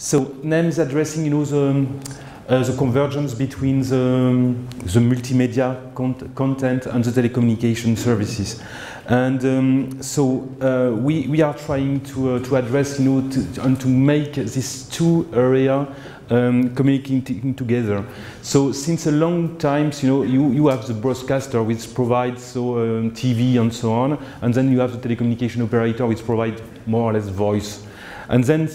So NEM is addressing, the convergence between the multimedia content and the telecommunication services. And we are trying to address, and to make these two areas communicating together. So since a long time, you have the broadcaster which provides TV and so on, and then you have the telecommunication operator which provides more or less voice. And then,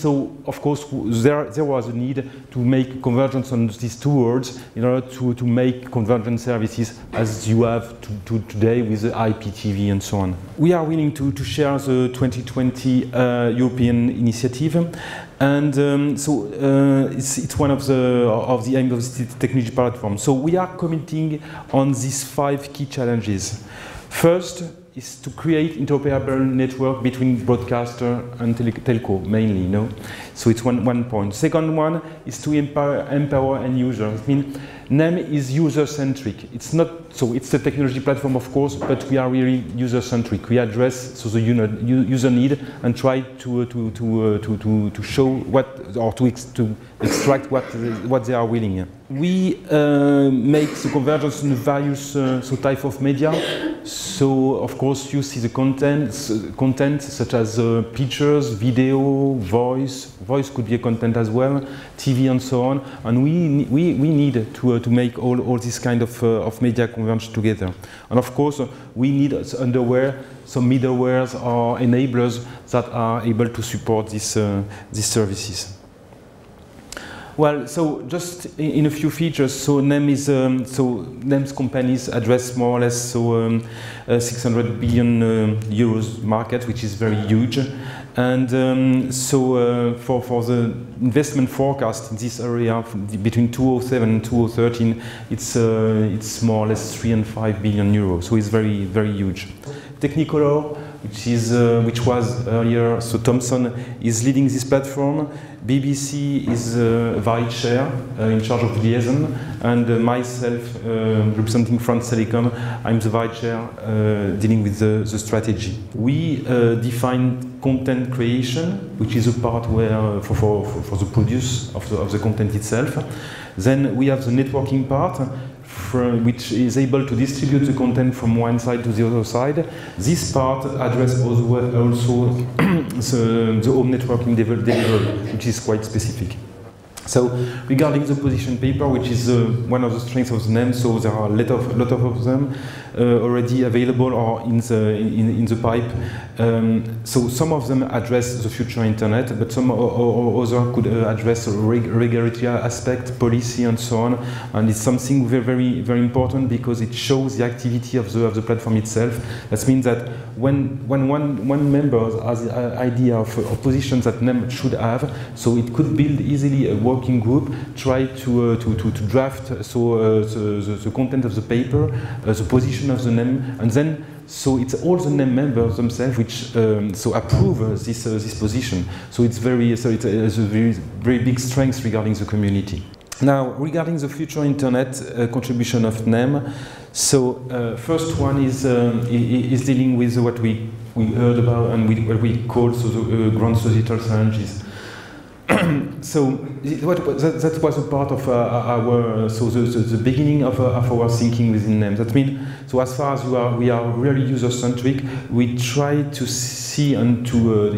of course, there was a need to make convergence on these two words in order to make convergent services as you have today with the IPTV and so on. We are willing to share the 2020 European initiative, and it's one of the aims of this technology platform. So we are committing on these 5 key challenges. First is to create interoperable network between broadcaster and telco, mainly, So it's one point. Second one is to empower end users. I mean, NEM is user-centric. It's not, it's a technology platform, of course, but we are really user-centric. We address the user need and try to show what, or to extract what they are willing. We make the convergence in various type of media. So, of course, you see the content such as pictures, video, voice. Voice could be a content as well, TV and so on. And we need to make all this kind of media converge together. And of course, we need underware, some middlewares or enablers that are able to support these services. Well, so just in a few features, so NEM is NEM's companies address more or less 600 billion euros market, which is very huge, and for the investment forecast in this area between 2007 and 2013, it's more or less 3 and 5 billion euros. So it's very huge. Technicolor, which was earlier, so Thomson is leading this platform. BBC is vice chair in charge of liaison, and myself, representing France Telecom, I'm the vice chair dealing with the strategy. We define content creation, which is a part where for the produce of the content itself. Then we have the networking part, which is able to distribute the content from one side to the other side. This part addresses also the home networking delivery, which is quite specific. So, regarding the position paper, which is one of the strengths of the NEM, so there are a lot of them already available or in the pipe. So some of them address the future internet, but some other could address regulatory aspect, policy, and so on. And it's something very important because it shows the activity of the platform itself. That means that when one member has the idea of positions that NEM should have, so it could build easily a working group, try to draft the content of the paper, the position of the NEM, and then so it's all the NEM members themselves which approve this position. So it's a very big strength regarding the community. Now, regarding the future internet contribution of NEM, so first one is dealing with what we heard about and what we call the grand societal challenges. So that was a part of the beginning of our thinking within NEM. That means, so as far as we are really user-centric, we try to see and to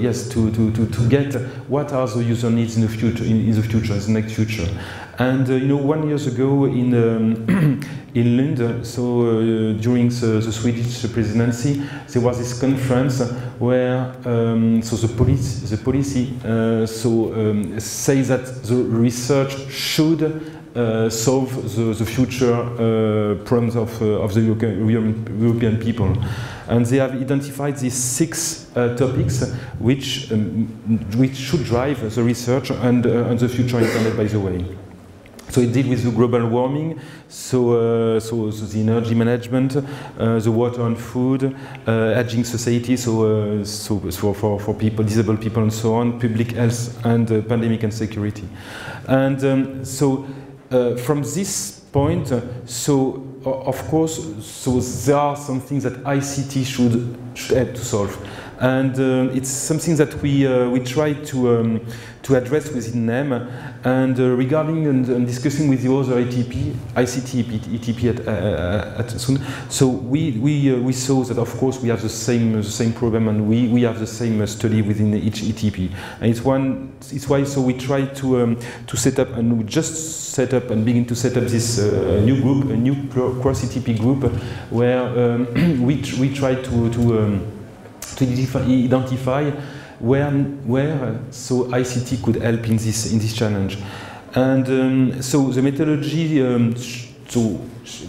get what are the user needs in the next future. And 1 year ago in Lund, so during the Swedish presidency, there was this conference where the policy say that the research should solve the future problems of the European people. And they have identified these 6 topics which should drive the research and the future internet, by the way. So it deals with the global warming, so the energy management, the water and food, aging society, so for people, disabled people and so on, public health and pandemic and security. And from this point, of course, there are some things that ICT should help to solve. and it's something that we try to address within NEM. And regarding and discussing with the other ICT ETP at soon, so we saw that of course we have the same problem, and we have the same study within each ETP, and it's why so we try to set up, and we just set up and begin to set up this new group, a new cross ETP group, where we try to identify where so ICT could help in this challenge. And so the methodology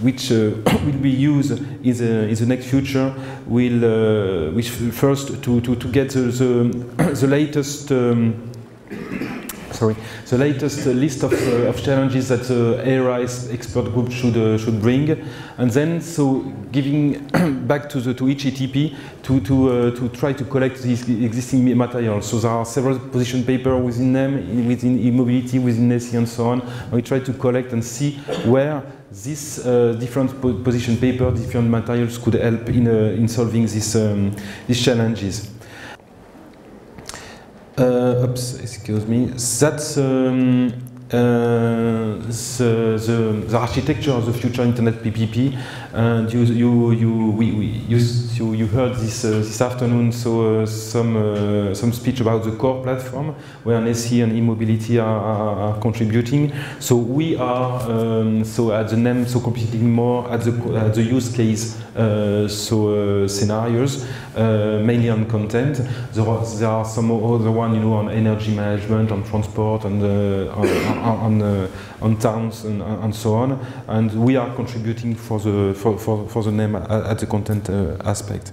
which will be used in the next future will which first to get the latest the latest list of challenges that the ARISE expert group should bring, and then so giving back to each ETP to try to collect these existing materials. So there are several position papers within them, within e-mobility, within NESI, and so on. And we try to collect and see where these different position papers, different materials could help in solving these challenges. Oops, excuse me. That's the architecture of the future Internet PPP, and you heard this afternoon some speech about the core platform where NESI and e-mobility are contributing. So we are so at the NEM competing more at the use case scenarios, mainly on content. There are some other one, on energy management, on transport, and on towns and so on. And we are contributing for the NEM at the content aspect.